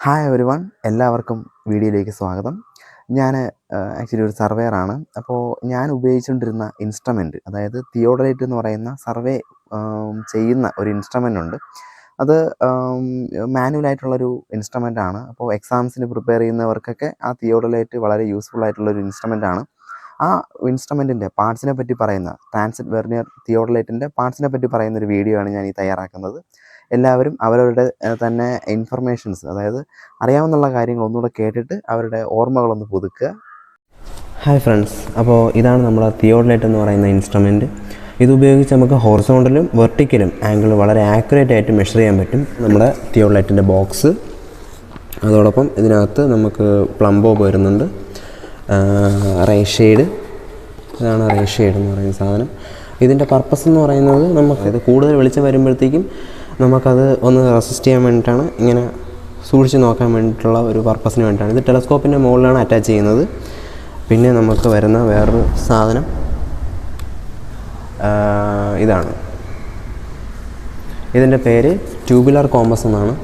Hi every one, എല്ലാവർക്കും വീഡിയോയിലേക്ക് സ്വാഗതം. ഞാൻ ആക്ച്വലി ഒരു സർവേയറാണ്. അപ്പോൾ ഞാൻ ഉപയോഗിച്ചുകൊണ്ടിരുന്ന ഇൻസ്ട്രുമെൻറ്റ്, അതായത് തിയോഡലൈറ്റ് എന്ന് പറയുന്ന സർവേ ചെയ്യുന്ന ഒരു ഇൻസ്ട്രുമെൻ്റ് ഉണ്ട്. അത് മാനുവലായിട്ടുള്ളൊരു ഇൻസ്ട്രുമെൻ്റാണ്. അപ്പോൾ എക്സാംസിന് പ്രിപ്പയർ ചെയ്യുന്നവർക്കൊക്കെ ആ തിയോഡലൈറ്റ് വളരെ യൂസ്ഫുൾ ആയിട്ടുള്ളൊരു ഇൻസ്ട്രുമെൻ്റാണ്. ആ ഇൻസ്ട്രുമെൻറ്റിൻ്റെ പാർട്സിനെ പറ്റി പറയുന്ന ട്രാൻസിറ്റ് വെർനിയർ തിയോഡലൈറ്റിൻ്റെ പാർട്സിനെ പറ്റി പറയുന്നൊരു വീഡിയോ ആണ് ഞാൻ ഈ തയ്യാറാക്കുന്നത്. എല്ലാവരും അവരവരുടെ തന്നെ ഇൻഫർമേഷൻസ്, അതായത് അറിയാവുന്ന കാര്യങ്ങൾ ഒന്നുകൂടെ കേട്ടിട്ട് അവരുടെ ഓർമ്മകളൊന്ന് പുതുക്കുക. ഹായ് ഫ്രണ്ട്സ്, അപ്പോൾ ഇതാണ് നമ്മുടെ തിയോഡലൈറ്റ് എന്ന് പറയുന്ന ഇൻസ്ട്രുമെൻറ്റ്. ഇതുപയോഗിച്ച് നമുക്ക് ഹൊറിസോണ്ടലും വെർട്ടിക്കലും ആംഗിൾ വളരെ ആക്യുറേറ്റ് ആയിട്ട് മെഷർ ചെയ്യാൻ പറ്റും. നമ്മുടെ തിയോഡലൈറ്റിൻ്റെ ബോക്സ്, അതോടൊപ്പം ഇതിനകത്ത് നമുക്ക് പ്ലംബോബ് വരുന്നുണ്ട്, റേ ഷെയ്ഡ്, ഇതാണ് റേ ഷെയ്ഡ് എന്ന് പറയുന്ന സാധനം. ഇതിൻ്റെ പർപ്പസ് എന്ന് പറയുന്നത് നമുക്കത് കൂടുതൽ വെളിച്ചം വരുമ്പോഴത്തേക്കും നമുക്കത് ഒന്ന് റെസിസ്റ്റ് ചെയ്യാൻ വേണ്ടിയിട്ടാണ്, ഇങ്ങനെ സൂക്ഷിച്ച് നോക്കാൻ വേണ്ടിയിട്ടുള്ള ഒരു പർപ്പസിന് വേണ്ടിയിട്ടാണ്. ഇത് ടെലസ്കോപ്പിൻ്റെ മുകളിലാണ് അറ്റാച്ച് ചെയ്യുന്നത്. പിന്നെ നമുക്ക് വരുന്ന വേറൊരു സാധനം ഇതാണ്. ഇതിൻ്റെ പേര് ട്യൂബുലർ കോമ്പസ് എന്നാണ്.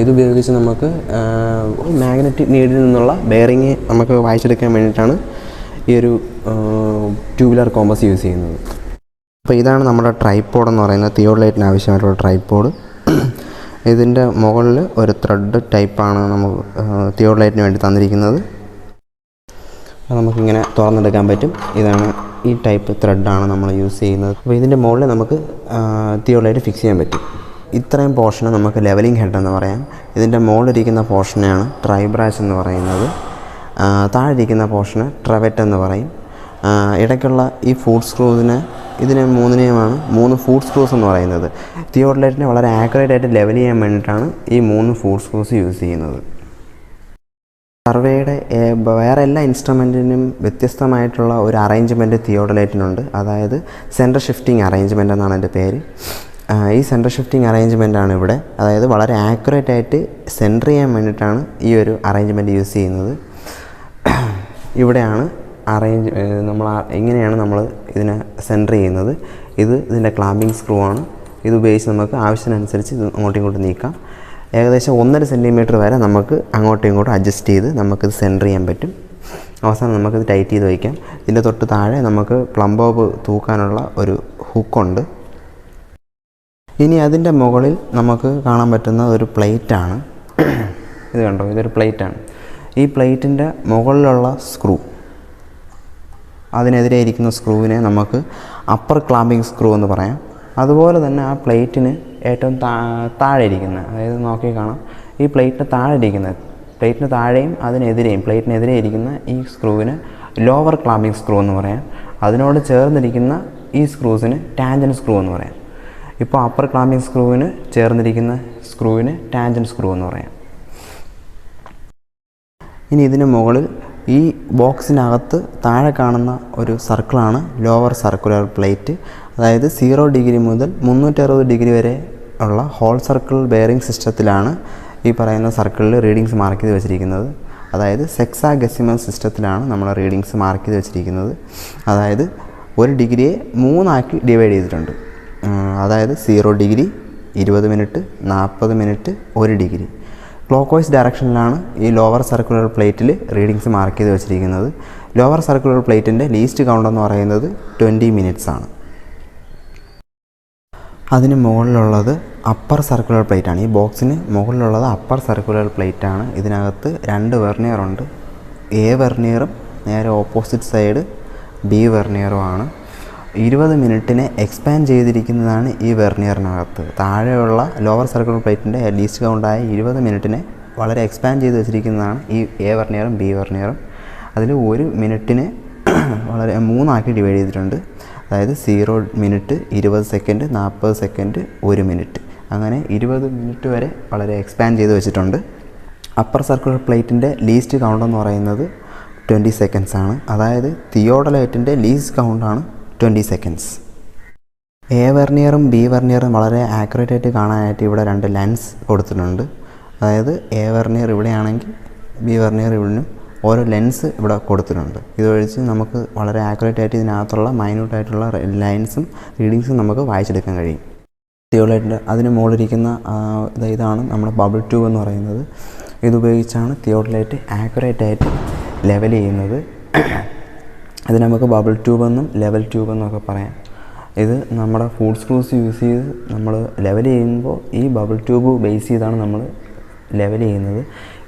ഇതുപയോഗിച്ച് നമുക്ക് മാഗ്നറ്റിക് നീഡിൽ നിന്നുള്ള ബെയറിങ് നമുക്ക് വായിച്ചെടുക്കാൻ വേണ്ടിയിട്ടാണ് ഈ ഒരു ട്യൂബുലർ കോമ്പസ് യൂസ് ചെയ്യുന്നത്. അപ്പോൾ ഇതാണ് നമ്മുടെ ട്രൈപോഡ് എന്ന് പറയുന്നത്, തിയോഡലൈറ്റിന് ആവശ്യമായിട്ടുള്ള ട്രൈപോഡ്. ഇതിൻ്റെ മുകളിൽ ഒരു ത്രെഡ് ടൈപ്പാണ് നമ്മൾ തിയോഡലൈറ്റിന് വേണ്ടി തന്നിരിക്കുന്നത്. അത് നമുക്കിങ്ങനെ തുറന്നെടുക്കാൻ പറ്റും. ഇതാണ് ഈ ടൈപ്പ് ത്രെഡാണ് നമ്മൾ യൂസ് ചെയ്യുന്നത്. അപ്പോൾ ഇതിൻ്റെ മുകളിൽ നമുക്ക് തിയോഡലൈറ്റ് ഫിക്സ് ചെയ്യാൻ പറ്റും. ഇത്രയും പോർഷന് നമുക്ക് ലെവലിംഗ് ഹെഡ് എന്ന് പറയാം. ഇതിൻ്റെ മുകളിലിരിക്കുന്ന പോർഷനെയാണ് ട്രൈ ബ്രാച്ച് എന്ന് പറയുന്നത്. താഴെ ഇരിക്കുന്ന പോർഷന് ട്രവെറ്റ് എന്ന് പറയും. ഇടയ്ക്കുള്ള ഈ ഫുഡ് സ്ക്രൂസിന്, ഇതിന് മൂന്നിനെയുമാണ് 3 ഫുഡ് സ്ക്രൂസ് എന്ന് പറയുന്നത്. തിയോഡലൈറ്റിനെ വളരെ ആക്യുറേറ്റ് ആയിട്ട് ലെവൽ ചെയ്യാൻ വേണ്ടിയിട്ടാണ് ഈ 3 ഫുഡ് സ്ക്രൂസ് യൂസ് ചെയ്യുന്നത്. സർവേയുടെ വേറെ എല്ലാ ഇൻസ്ട്രുമെൻറ്റിനും വ്യത്യസ്തമായിട്ടുള്ള ഒരു അറേഞ്ച്മെൻറ്റ് തിയോഡലൈറ്റിനുണ്ട്. അതായത് സെൻറ്റർ ഷിഫ്റ്റിംഗ് അറേഞ്ച്മെൻറ്റ് എന്നാണ് എൻ്റെ പേര്. ഈ സെൻറ്റർ ഷിഫ്റ്റിംഗ് അറേഞ്ച്മെൻറ്റാണ് ഇവിടെ. അതായത് വളരെ ആക്യുറേറ്റ് ആയിട്ട് സെൻറ്റർ ചെയ്യാൻ വേണ്ടിയിട്ടാണ് ഈ ഒരു അറേഞ്ച്മെൻറ്റ് യൂസ് ചെയ്യുന്നത്. ഇവിടെയാണ് ഇങ്ങനെയാണ് നമ്മൾ ഇതിനെ സെൻറ്റർ ചെയ്യുന്നത്. ഇതിൻ്റെ ക്ലാമ്പിംഗ് സ്ക്രൂ ആണ്. ഇതുപയോഗിച്ച് നമുക്ക് ആവശ്യത്തിനനുസരിച്ച് ഇത് അങ്ങോട്ടും ഇങ്ങോട്ടും നീക്കാം. ഏകദേശം 1.5 സെൻറ്റിമീറ്റർ വരെ നമുക്ക് അങ്ങോട്ടും ഇങ്ങോട്ടും അഡ്ജസ്റ്റ് ചെയ്ത് നമുക്കിത് സെൻറ്റർ ചെയ്യാൻ പറ്റും. അവസാനം നമുക്കിത് ടൈറ്റ് ചെയ്ത് വയ്ക്കാം. ഇതിൻ്റെ തൊട്ട് താഴെ നമുക്ക് പ്ലംബോബ് തൂക്കാനുള്ള ഒരു ഹുക്കുണ്ട്. ഇനി അതിൻ്റെ മുകളിൽ നമുക്ക് കാണാൻ പറ്റുന്ന ഒരു പ്ലേറ്റാണ്. ഇത് കണ്ടോ, ഇതൊരു പ്ലേറ്റാണ്. ഈ പ്ലേറ്റിൻ്റെ മുകളിലുള്ള സ്ക്രൂ, അതിനെതിരെ ഇരിക്കുന്ന സ്ക്രൂവിനെ നമുക്ക് അപ്പർ ക്ലാമ്പിംഗ് സ്ക്രൂ എന്ന് പറയാം. അതുപോലെ തന്നെ ആ പ്ലേറ്റിന് ഏറ്റവും താഴെ ഇരിക്കുന്ന, അതായത് നോക്കി കാണാം, ഈ പ്ലേറ്റിന് താഴെ ഇരിക്കുന്നത്, പ്ലേറ്റിന് താഴെയും പ്ലേറ്റിനെതിരെ ഇരിക്കുന്ന ഈ സ്ക്രൂവിന് ലോവർ ക്ലാമ്പിംഗ് സ്ക്രൂ എന്ന് പറയാം. അതിനോട് ചേർന്നിരിക്കുന്ന ഈ സ്ക്രൂസിന് ടാൻജൻറ്റ് സ്ക്രൂ എന്ന് പറയാം. ഇപ്പോൾ അപ്പർ ക്ലാമ്പിംഗ് സ്ക്രൂവിന് ചേർന്നിരിക്കുന്ന സ്ക്രൂവിന് ടാൻജൻറ്റ് സ്ക്രൂ എന്ന് പറയാം. ഇനി ഇതിന് മുകളിൽ ഈ ബോക്സിനകത്ത് താഴെ കാണുന്ന ഒരു സർക്കിളാണ് ലോവർ സർക്കുലർ പ്ലേറ്റ്. അതായത് 0 ഡിഗ്രി മുതൽ 360 ഡിഗ്രി വരെ ഉള്ള ഹോൾ സർക്കിൾ ബെയറിംഗ് സിസ്റ്റത്തിലാണ് ഈ പറയുന്ന സർക്കിളിൽ റീഡിങ്സ് മാർക്ക് ചെയ്ത് വെച്ചിരിക്കുന്നത്. അതായത് ഹെക്സാഡെസിമൽ സിസ്റ്റത്തിലാണ് നമ്മൾ റീഡിങ്സ് മാർക്ക് ചെയ്ത് വെച്ചിരിക്കുന്നത്. അതായത് 1 ഡിഗ്രിയെ 3 ആക്കി ഡിവൈഡ് ചെയ്തിട്ടുണ്ട്. അതായത് 0 degree, 20 minute, 40 minute, 1 degree. Clock wise ഡയറക്ഷനിലാണ് ഈ ലോവർ സർക്കുലർ പ്ലേറ്റിൽ റീഡിങ്സ് മാർക്ക് ചെയ്ത് വെച്ചിരിക്കുന്നത്. ലോവർ സർക്കുലർ പ്ലേറ്റിൻ്റെ ലീസ്റ്റ് കൗണ്ട് എന്ന് പറയുന്നത് 20 മിനിറ്റ്സ് ആണ്. അതിന് മുകളിലുള്ളത് അപ്പർ സർക്കുലർ പ്ലേറ്റാണ്. ഈ ബോക്സിന് മുകളിലുള്ളത് അപ്പർ സർക്കുലർ പ്ലേറ്റാണ്. ഇതിനകത്ത് 2 വെർനിയറുണ്ട്. എ വെർനിയറും നേരെ ഓപ്പോസിറ്റ് സൈഡ് ബി വെർനിയറുമാണ്. 20 മിനിറ്റിനെ എക്സ്പാൻഡ് ചെയ്തിരിക്കുന്നതാണ് ഈ വെർനിയറിനകത്ത്. താഴെയുള്ള ലോവർ സർക്കുലർ പ്ലേറ്റിൻ്റെ ലീസ്റ്റ് കൗണ്ടായ 20 മിനിറ്റിനെ വളരെ എക്സ്പാൻഡ് ചെയ്ത് വെച്ചിരിക്കുന്നതാണ് ഈ എ വെർനിയറും ബി വെർനിയറും. അതിൽ 1 മിനിറ്റിനെ വളരെ 3 ആക്കി ഡിവൈഡ് ചെയ്തിട്ടുണ്ട്. അതായത് 0 മിനിറ്റ്, 20 സെക്കൻഡ്, 40 സെക്കൻഡ്, 1 മിനിറ്റ്, അങ്ങനെ 20 മിനിറ്റ് വരെ വളരെ എക്സ്പാൻഡ് ചെയ്ത് വെച്ചിട്ടുണ്ട്. അപ്പർ സർക്കുലർ പ്ലേറ്റിൻ്റെ ലീസ്റ്റ് കൗണ്ട് എന്ന് പറയുന്നത് 20 സെക്കൻഡ്സ് ആണ്. അതായത് തിയോഡലൈറ്റിൻ്റെ ലീസ്റ്റ് കൗണ്ടാണ് 20 സെക്കൻഡ്സ്. എ വെർനിയറും ബി വെർനിയറും വളരെ ആക്യുറേറ്റ് ആയിട്ട് കാണാനായിട്ട് ഇവിടെ 2 ലെൻസ് കൊടുത്തിട്ടുണ്ട്. അതായത് എ വെർനിയർ ഇവിടെയാണെങ്കിൽ ബി വെർനിയർ ഇവിടെയും ഓരോ ലെൻസ് ഇവിടെ കൊടുത്തിട്ടുണ്ട്. ഇതൊഴിച്ച് നമുക്ക് വളരെ ആക്യുറേറ്റ് ആയിട്ട് ഇതിനകത്തുള്ള മൈന്യൂട്ടായിട്ടുള്ള ലൈൻസും റീഡിങ്സും നമുക്ക് വായിച്ചെടുക്കാൻ കഴിയും. തിയോഡലൈറ്റിൻ്റെ അതിന് മുകളിലിരിക്കുന്ന ഇതാണ് നമ്മുടെ ബബിൾ ട്യൂബ് എന്ന് പറയുന്നത്. ഇതുപയോഗിച്ചാണ് തിയോഡലൈറ്റ് ആക്യുറേറ്റായിട്ട് ലെവൽ ചെയ്യുന്നത്. ഇത് നമുക്ക് ബബിൾ ട്യൂബെന്നും ലെവൽ ട്യൂബെന്നൊക്കെ പറയാം. ഇത് നമ്മുടെ ഫുഡ് സ്ക്രൂസ് യൂസ് ചെയ്ത് നമ്മൾ ലെവൽ ചെയ്യുമ്പോൾ ഈ ബബിൾ ട്യൂബ് ബേസ് ചെയ്താണ് നമ്മൾ ലെവൽ ചെയ്യുന്നത്.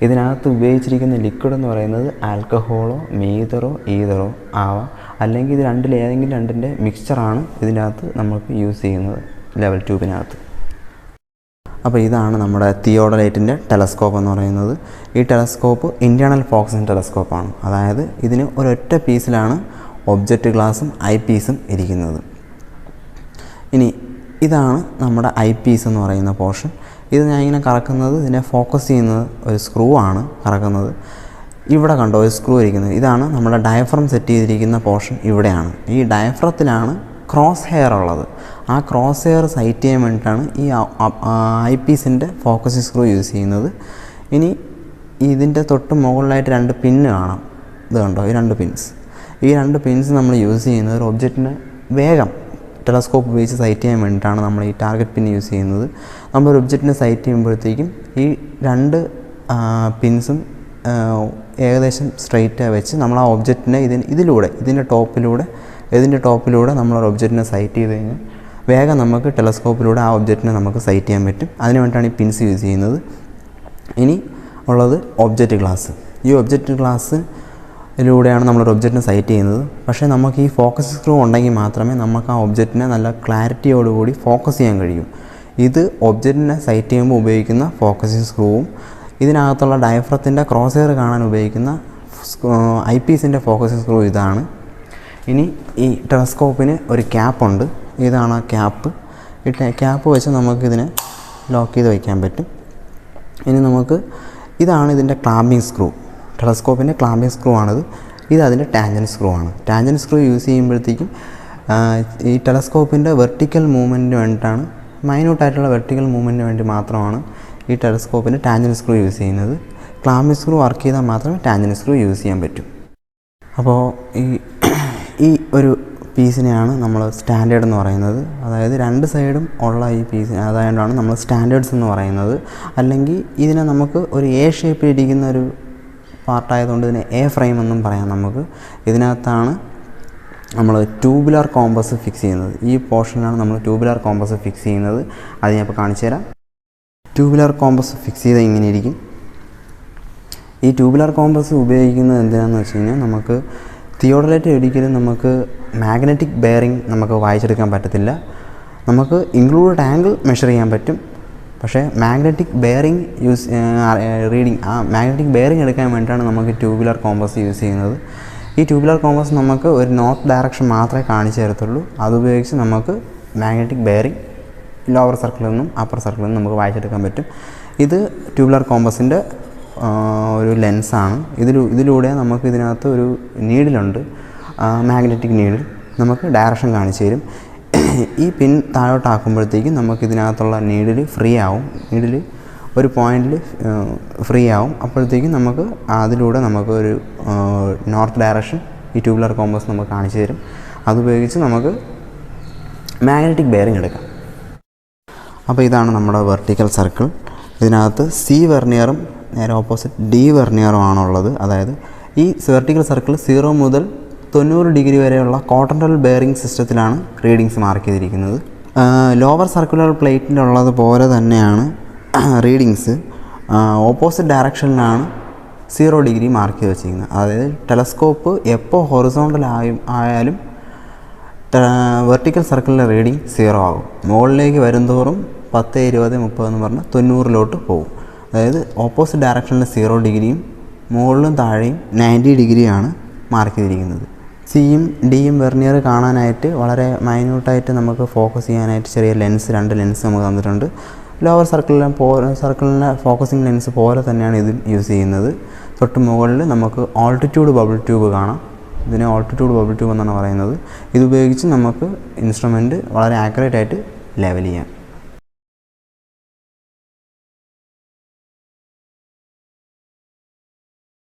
ഇതിനകത്ത് ഉപയോഗിച്ചിരിക്കുന്ന ലിക്വിഡ് എന്ന് പറയുന്നത് ആൽക്കഹോളോ മീതറോ ഈതറോ ആവാം, അല്ലെങ്കിൽ ഇത് ഏതെങ്കിലും രണ്ടിൻ്റെ മിക്സ്ചറാണ് ഇതിനകത്ത് നമുക്ക് യൂസ് ചെയ്യുന്നത് ലെവൽ ട്യൂബിനകത്ത്. അപ്പോൾ ഇതാണ് നമ്മുടെ തിയോഡലൈറ്റിൻ്റെ ടെലസ്കോപ്പ് എന്ന് പറയുന്നത്. ഈ ടെലസ്കോപ്പ് ഇൻറ്റേർണൽ ഫോക്കസിങ് ടെലസ്കോപ്പാണ്. അതായത് ഇതിന് ഒരൊറ്റ പീസിലാണ് ഒബ്ജക്റ്റ് ഗ്ലാസും ഐ പീസും ഇരിക്കുന്നത്. ഇനി ഇതാണ് നമ്മുടെ ഐ പീസ് എന്ന് പറയുന്ന പോർഷൻ. ഇത് ഞാൻ ഇങ്ങനെ കറക്കുന്നത്, ഇതിനെ ഫോക്കസ് ചെയ്യുന്നത് ഒരു സ്ക്രൂ ആണ് കറക്കുന്നത്. ഇവിടെ കണ്ടോ ഒരു സ്ക്രൂ ഇരിക്കുന്നത്, ഇതാണ് നമ്മുടെ ഡയഫ്രം സെറ്റ് ചെയ്തിരിക്കുന്ന പോർഷൻ. ഇവിടെയാണ് ഈ ഡയഫ്രത്തിലാണ് ക്രോസ് ഹെയർ ഉള്ളത്. ആ ക്രോസ് ഹെയർ സൈറ്റ് ചെയ്യാൻ വേണ്ടിയിട്ടാണ് ഈ ഐ പീസിൻ്റെ ഫോക്കസിങ് സ്ക്രൂ യൂസ് ചെയ്യുന്നത്. ഇനി ഇതിൻ്റെ തൊട്ട് മുകളിലായിട്ട് 2 പിന്ന് കാണാം. ഇത് കണ്ടോ ഈ 2 പിൻസ്. ഈ 2 പിൻസ് നമ്മൾ യൂസ് ചെയ്യുന്നത് ഒരു ഒബ്ജക്റ്റിനെ വേഗം ടെലസ്കോപ്പ് ഉപയോഗിച്ച് സൈറ്റ് ചെയ്യാൻ വേണ്ടിയിട്ടാണ് നമ്മൾ ഈ ടാർഗറ്റ് പിൻ യൂസ് ചെയ്യുന്നത്. നമ്മളൊരു ഒബ്ജക്റ്റിനെ സൈറ്റ് ചെയ്യുമ്പോഴത്തേക്കും ഈ 2 പിൻസും ഏകദേശം സ്ട്രെയിറ്റായി വെച്ച് നമ്മൾ ആ ഒബ്ജക്റ്റിനെ ഇതിൻ്റെ ടോപ്പിലൂടെ നമ്മളൊരു ഒബ്ജക്റ്റിനെ സൈറ്റ് ചെയ്ത് കഴിഞ്ഞാൽ വേഗം നമുക്ക് ടെലസ്കോപ്പിലൂടെ ആ ഒബ്ജക്റ്റിനെ നമുക്ക് സൈറ്റ് ചെയ്യാൻ പറ്റും. അതിന് വേണ്ടിയിട്ടാണ് ഈ പിൻസ് യൂസ് ചെയ്യുന്നത്. ഇനി ഉള്ളത് ഒബ്ജക്റ്റ് ഗ്ലാസ്. ഈ ഒബ്ജക്റ്റ് ഗ്ലാസ്സിലൂടെയാണ് നമ്മളൊരു ഒബ്ജക്റ്റിനെ സൈറ്റ് ചെയ്യുന്നത്. പക്ഷേ നമുക്ക് ഈ ഫോക്കസ് സ്ക്രൂ ഉണ്ടെങ്കിൽ മാത്രമേ നമുക്ക് ആ ഒബ്ജക്റ്റിനെ നല്ല ക്ലാരിറ്റിയോടുകൂടി ഫോക്കസ് ചെയ്യാൻ കഴിയും. ഇത് ഒബ്ജക്റ്റിനെ സൈറ്റ് ചെയ്യുമ്പോൾ ഉപയോഗിക്കുന്ന ഫോക്കസിങ് സ്ക്രൂവും ഇതിനകത്തുള്ള ഡയഫ്രത്തിൻ്റെ ക്രോസ് ഹെയർ കാണാൻ ഉപയോഗിക്കുന്ന ഐ പീസിൻ്റെ ഫോക്കസിങ് സ്ക്രൂ ഇതാണ്. ഇനി ഈ ടെലസ്കോപ്പിന് ഒരു ക്യാപ്പുണ്ട്. ഇതാണ് ആ ക്യാപ്പ്. ഈ ക്യാപ്പ് വെച്ച് നമുക്കിതിനെ ലോക്ക് ചെയ്ത് വയ്ക്കാൻ പറ്റും. ഇനി ഇതാണ് ഇതിൻ്റെ ക്ലാമ്പിംഗ് സ്ക്രൂ. ടെലസ്കോപ്പിൻ്റെ ക്ലാമ്പിംഗ് സ്ക്രൂ ആണിത്. ഇത് അതിൻ്റെ ടാൻജൻറ്റ് സ്ക്രൂ ആണ്. ടാൻജൻറ്റ് സ്ക്രൂ യൂസ് ചെയ്യുമ്പോഴത്തേക്കും ഈ ടെലസ്കോപ്പിൻ്റെ വെർട്ടിക്കൽ മൂവ്മെൻറ്റിന് വേണ്ടിയിട്ടാണ്, മൈന്യൂട്ടായിട്ടുള്ള വെർട്ടിക്കൽ മൂവ്മെൻറ്റിന് വേണ്ടി മാത്രമാണ് ഈ ടെലസ്കോപ്പിൻ്റെ ടാൻജൻറ്റ് സ്ക്രൂ യൂസ് ചെയ്യുന്നത്. ക്ലാമ്പിംഗ് സ്ക്രൂ വർക്ക് ചെയ്താൽ മാത്രമേ ടാൻജൻറ്റ് സ്ക്രൂ യൂസ് ചെയ്യാൻ പറ്റൂ. അപ്പോൾ ഈ ഒരു പീസിനെയാണ് നമ്മൾ സ്റ്റാൻഡേർഡ് എന്ന് പറയുന്നത്. അതായത് 2 സൈഡും ഉള്ള ഈ പീസ് അതായതുകൊണ്ടാണ് നമ്മൾ സ്റ്റാൻഡേർഡ്സ് എന്ന് പറയുന്നത്. അല്ലെങ്കിൽ ഇതിനെ നമുക്ക് ഒരു എ ഷേപ്പിലിരിക്കുന്ന ഒരു പാർട്ടായതുകൊണ്ട് ഇതിനെ എ ഫ്രെയിം എന്നും പറയാം. നമുക്ക് ഇതിനകത്താണ് നമ്മൾ ട്യൂബുലാർ കോമ്പസ് ഫിക്സ് ചെയ്യുന്നത്. ഈ പോർഷനിലാണ് നമ്മൾ ട്യൂബുലാർ കോമ്പസ് ഫിക്സ് ചെയ്യുന്നത്. അത് ഞാൻ ഇപ്പോൾ കാണിച്ചു തരാം. ട്യൂബുലാർ കോമ്പസ് ഫിക്സ് ചെയ്താൽ ഇങ്ങനെ ഇരിക്കും. ഈ ട്യൂബുലാർ കോമ്പസ് ഉപയോഗിക്കുന്നത് എന്തിനാണെന്ന് വെച്ച് കഴിഞ്ഞാൽ, നമുക്ക് തിയോഡലൈറ്റ് ഒരിക്കലും നമുക്ക് മാഗ്നറ്റിക് ബെയറിംഗ് നമുക്ക് വായിച്ചെടുക്കാൻ പറ്റത്തില്ല. നമുക്ക് ഇൻക്ലൂഡഡ് ആംഗിൾ മെഷർ ചെയ്യാൻ പറ്റും. പക്ഷേ മാഗ്നറ്റിക് ബെയറിംഗ് മാഗ്നറ്റിക് ബെയറിംഗ് എടുക്കാൻ വേണ്ടിയിട്ടാണ് നമുക്ക് ട്യൂബുലാർ കോമ്പസ് യൂസ് ചെയ്യുന്നത്. ഈ ട്യൂബുലാർ കോമ്പസ് നമുക്ക് ഒരു നോർത്ത് ഡയറക്ഷൻ മാത്രമേ കാണിച്ചു തരത്തുള്ളൂ. അതുപയോഗിച്ച് നമുക്ക് മാഗ്നറ്റിക് ബെയറിംഗ് ലോവർ സർക്കിളിൽ നിന്നും അപ്പർ സർക്കിളിൽ നിന്നും നമുക്ക് വായിച്ചെടുക്കാൻ പറ്റും. ഇത് ട്യൂബുലാർ കോമ്പസിൻ്റെ ഒരു ലെൻസാണ്. ഇതിലൂടെ നമുക്ക് ഇതിനകത്ത് ഒരു നീഡിലുണ്ട്, മാഗ്നറ്റിക് നീഡിൽ. നമുക്ക് ഡയറക്ഷൻ കാണിച്ചു തരും. ഈ പിൻ താഴോട്ടാക്കുമ്പോഴത്തേക്കും നമുക്ക് ഇതിനകത്തുള്ള നീഡിൽ ഫ്രീ ആവും. നീഡിൽ ഒരു പോയിന്റിൽ ഫ്രീ ആവും. അപ്പോഴത്തേക്കും നമുക്ക് അതിലൂടെ നമുക്ക് ഒരു നോർത്ത് ഡയറക്ഷൻ ഈ ട്യൂബുലാർ കോമ്പസ് നമുക്ക് കാണിച്ചു തരും. അതുപയോഗിച്ച് നമുക്ക് മാഗ്നറ്റിക് ബെയറിംഗ് എടുക്കാം. അപ്പോൾ ഇതാണ് നമ്മുടെ വെർട്ടിക്കൽ സർക്കിൾ. ഇതിനകത്ത് സി വെർണിയറും നേരെ ഓപ്പോസിറ്റ് ഡി വെർണിയറും ആണുള്ളത്. അതായത് ഈ വെർട്ടിക്കൽ സർക്കിൾ 0 മുതൽ 90 ഡിഗ്രി വരെയുള്ള കോട്ടൻഡൽ ബെയറിംഗ് സിസ്റ്റത്തിലാണ് റീഡിങ്സ് മാർക്ക് ചെയ്തിരിക്കുന്നത്. ലോവർ സർക്കുലർ പ്ലേറ്റിലുള്ളത് പോലെ തന്നെയാണ് റീഡിങ്സ്. ഓപ്പോസിറ്റ് ഡയറക്ഷനിലാണ് 0 ഡിഗ്രി മാർക്ക് ചെയ്ത് വെച്ചിരിക്കുന്നത്. അതായത് ടെലസ്കോപ്പ് എപ്പോൾ ഹൊറിസോണ്ടൽ ആയാലും വെർട്ടിക്കൽ സർക്കിളിലെ റീഡിങ് 0 ആകും. മുകളിലേക്ക് വരുംതോറും 10, 20, 30 എന്ന് പറഞ്ഞാൽ 90 പോകും. അതായത് ഓപ്പോസിറ്റ് ഡയറക്ഷനിൽ 0 ഡിഗ്രിയും മുകളിലും താഴെയും 90 ഡിഗ്രിയാണ് മാർക്ക് ചെയ്തിരിക്കുന്നത്. സിയും ഡിയും വെർണിയർ കാണാനായിട്ട് വളരെ മൈന്യൂട്ടായിട്ട് നമുക്ക് ഫോക്കസ് ചെയ്യാനായിട്ട് ചെറിയ ലെൻസ്, 2 ലെൻസ് നമുക്ക് തന്നിട്ടുണ്ട്. ലോവർ സർക്കിളിലെ ഫോക്കസിങ് ലെൻസ് പോലെ തന്നെയാണ് ഇത് യൂസ് ചെയ്യുന്നത്. തൊട്ട് മുകളിൽ നമുക്ക് ഓൾട്ടിറ്റ്യൂഡ് ബബിൾ ട്യൂബ് കാണാം. ഇതിനെ ഓൾട്ടിറ്റ്യൂഡ് ബബിൾ ട്യൂബ് എന്നാണ് പറയുന്നത്. ഇതുപയോഗിച്ച് നമുക്ക് ഇൻസ്ട്രുമെൻറ്റ് വളരെ ആക്യുറേറ്റ് ആയിട്ട് ലെവൽ ചെയ്യാം.